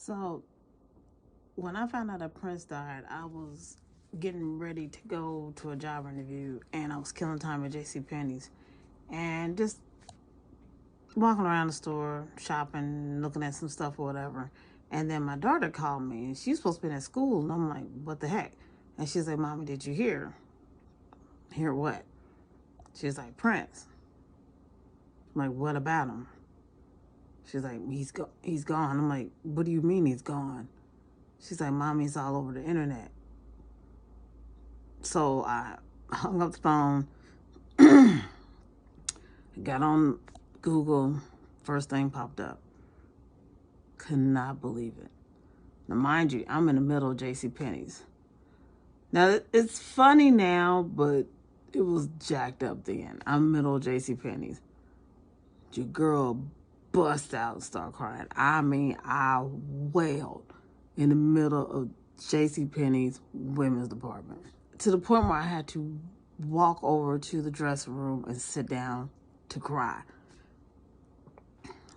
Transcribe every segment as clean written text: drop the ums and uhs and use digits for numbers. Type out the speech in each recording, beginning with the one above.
So when I found out that Prince died, I was getting ready to go to a job interview, and I was killing time at J.C. Penney's, and just walking around the store, shopping, looking at some stuff or whatever. And then my daughter called me, and she's supposed to be at school, and I'm like, what the heck? And she's like, Mommy, did you hear? Hear what? She's like, Prince. I'm like, what about him? She's like, he's gone. I'm like, what do you mean he's gone? She's like, Mommy, it's all over the internet. So I hung up the phone, got on Google, first thing popped up. Could not believe it. Now, mind you, I'm in the middle of J.C. Penney's. Now, it's funny now, but it was jacked up then. I'm middle of J.C. Penney's. Your girl bust out and start crying. I mean, I wailed in the middle of J.C. Penney's women's department, to the point where I had to walk over to the dressing room and sit down to cry.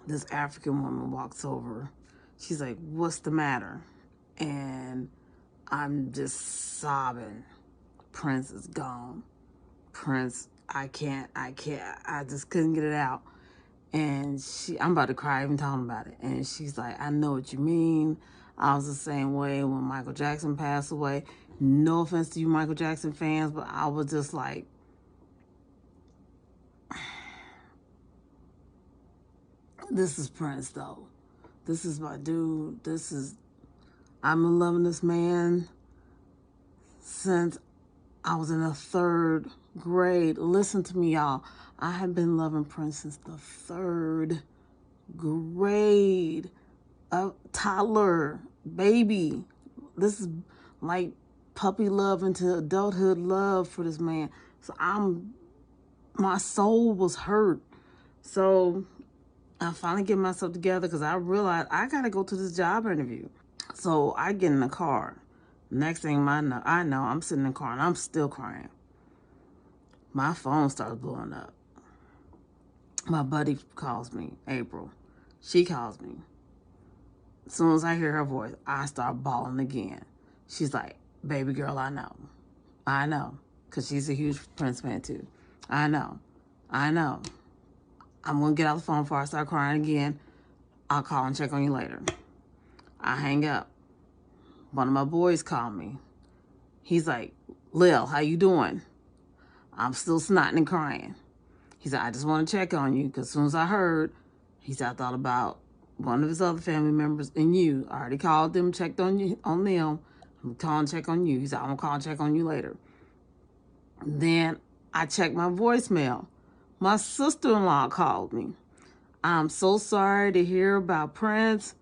This African woman walks over. She's like, what's the matter? And I'm just sobbing. Prince is gone. Prince, I just couldn't get it out. And I'm about to cry even talking about it. And she's like, I know what you mean. I was the same way when Michael Jackson passed away. No offense to you Michael Jackson fans, but I was just like, this is Prince though. This is my dude. I've been loving this man since I was in the third grade. Listen to me, y'all. I have been loving Prince since the third grade. A toddler, baby. This is like puppy love into adulthood love for this man. So my soul was hurt. So I finally get myself together because I realized I got to go to this job interview. So I get in the car. Next thing I know, I'm sitting in the car and I'm still crying. My phone starts blowing up. My buddy calls me, April. She calls me. As soon as I hear her voice, I start bawling again. She's like, baby girl, I know. I know. Because she's a huge Prince fan too. I know. I'm going to get off the phone before I start crying again. I'll call and check on you later. I hang up. One of my boys called me. He's like, Lil, how you doing? I'm still snotting and crying. He said, I just want to check on you, because as soon as I heard, he said, I thought about one of his other family members and you. I already called them, checked on them. I'm calling to check on you. He said, I'm going to call and check on you later. Then I checked my voicemail. My sister-in-law called me. I'm so sorry to hear about Prince.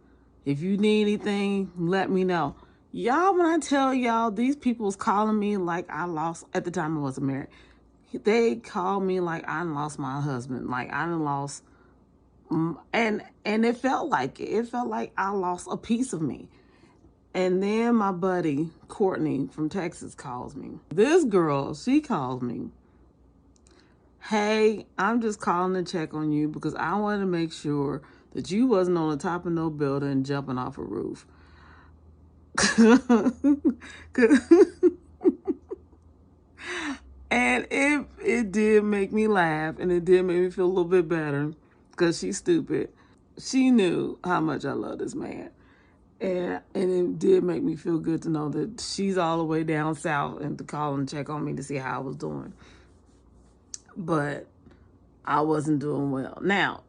If you need anything, let me know. Y'all, when I tell y'all, these people was calling me like I lost, at the time I wasn't married. They called me like I lost my husband, like I lost, and it felt like it. It felt like I lost a piece of me. And then my buddy, Courtney from Texas, calls me. This girl, she calls me. Hey, I'm just calling to check on you because I wanted to make sure that you wasn't on the top of no building jumping off a roof. And it did make me laugh, and it did make me feel a little bit better, because she's stupid. She knew how much I love this man. And it did make me feel good to know that she's all the way down south and to call and check on me to see how I was doing. But I wasn't doing well. Now,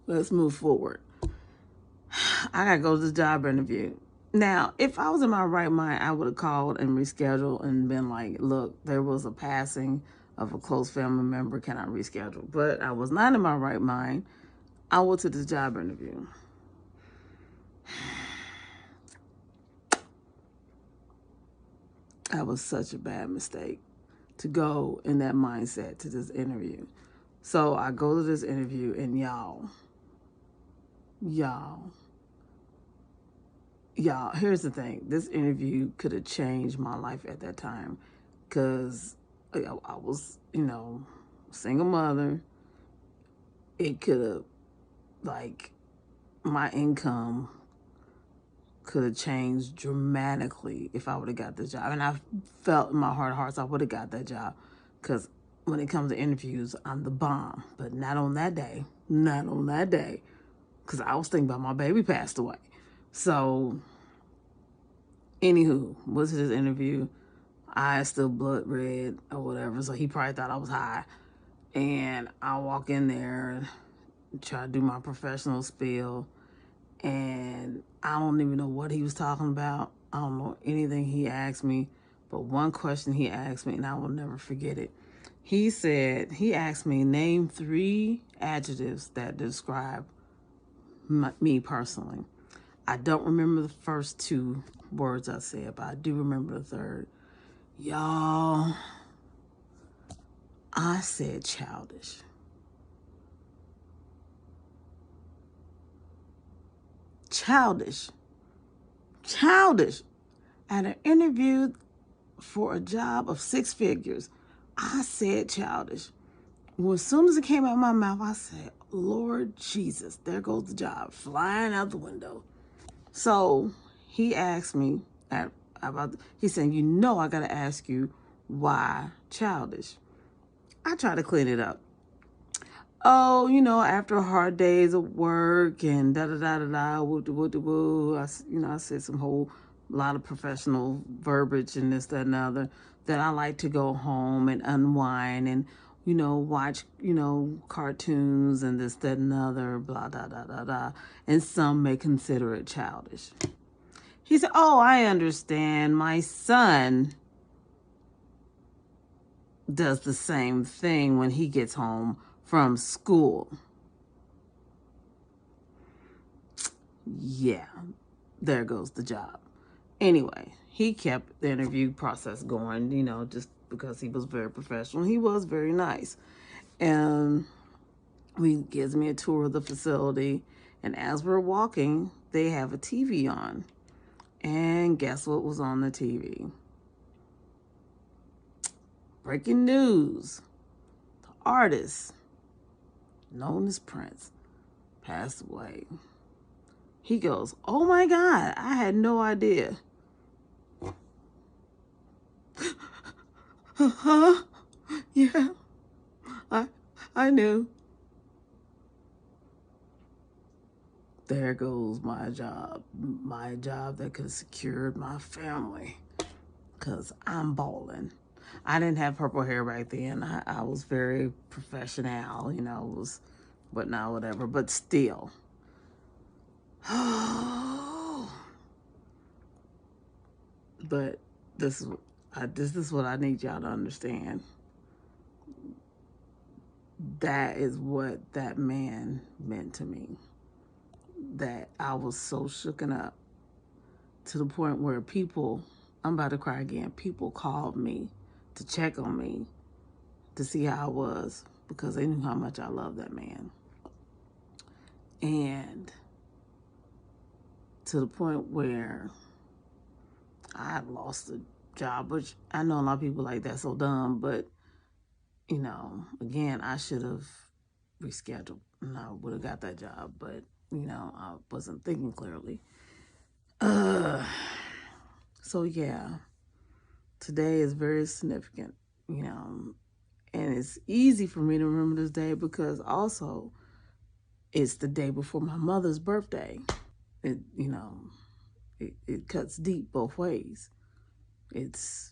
let's move forward. I got to go to the job interview. Now, if I was in my right mind, I would have called and rescheduled and been like, look, there was a passing of a close family member. Can I reschedule? But I was not in my right mind. I went to the job interview. That was such a bad mistake to go in that mindset to this interview. So I go to this interview, and y'all, here's the thing. This interview could have changed my life at that time, because I was, single mother. It could have, like, my income could have changed dramatically if I would have got the job. And I felt in my heart of hearts I would have got that job, because when it comes to interviews, I'm the bomb. But not on that day. Not on that day. Because I was thinking about my baby passed away. So, anywho, was his interview. Eyes still blood red or whatever. So he probably thought I was high. And I walk in there and try to do my professional spiel. And I don't even know what he was talking about. I don't know anything he asked me. But one question he asked me, and I will never forget it. He asked me, name 3 adjectives that describe me personally. I don't remember the first 2 words I said, but I do remember the third. Y'all, I said childish. Childish. Childish. At an interview for a job of 6 figures, I said childish. Well, as soon as it came out of my mouth, I said, Lord Jesus, there goes the job, flying out the window. So he asked me he said, I got to ask you why childish. I tried to clean it up. Oh, after hard days of work and da-da-da-da-da, woo-woo-woo, I said some whole lot of professional verbiage and this, that, and the other, that I like to go home and unwind and, watch, cartoons and this, that, and the other, blah, da, da, da, da. And some may consider it childish. He said, oh, I understand. My son does the same thing when he gets home from school. Yeah, there goes the job. Anyway, he kept the interview process going, just because he was very professional. He was very nice. And he gives me a tour of the facility. And as we're walking, they have a TV on. And guess what was on the TV? Breaking news. The artist, known as Prince, passed away. He goes, oh my God, I had no idea. Huh? Yeah, I knew. There goes my job that could have secured my family, because I'm balling. I didn't have purple hair back then. I was very professional, was whatnot, whatever, but still. But this is what I need y'all to understand. That is what that man meant to me. That I was so shooken up to the point where I'm about to cry again, people called me to check on me, to see how I was, because they knew how much I loved that man. And to the point where I lost a job, which I know a lot of people like that so dumb, but again, I should have rescheduled and I would have got that job, but I wasn't thinking clearly. So yeah, today is very significant, and it's easy for me to remember this day because also it's the day before my mother's birthday. It cuts deep both ways. It's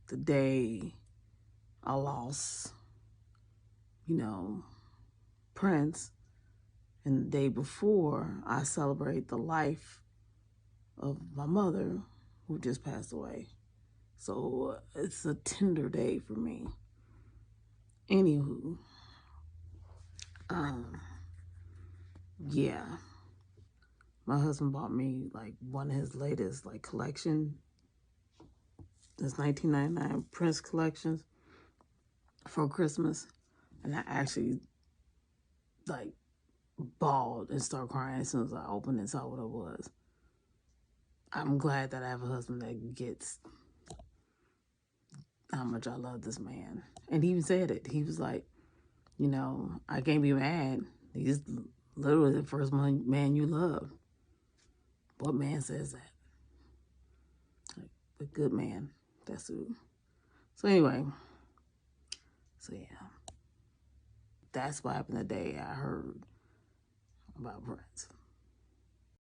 the day I lost, Prince, and the day before I celebrate the life of my mother who just passed away. So it's a tender day for me. Anywho, yeah, my husband bought me like one of his latest collection. This 1999 Prince collections for Christmas, and I actually bawled and started crying as soon as I opened and saw what it was. I'm glad that I have a husband that gets how much I love this man. And he even said it. He was like, I can't be mad. He's literally the first man you love. What man says that? a good man. That's who. So anyway, so yeah, that's what happened the day I heard about Prince.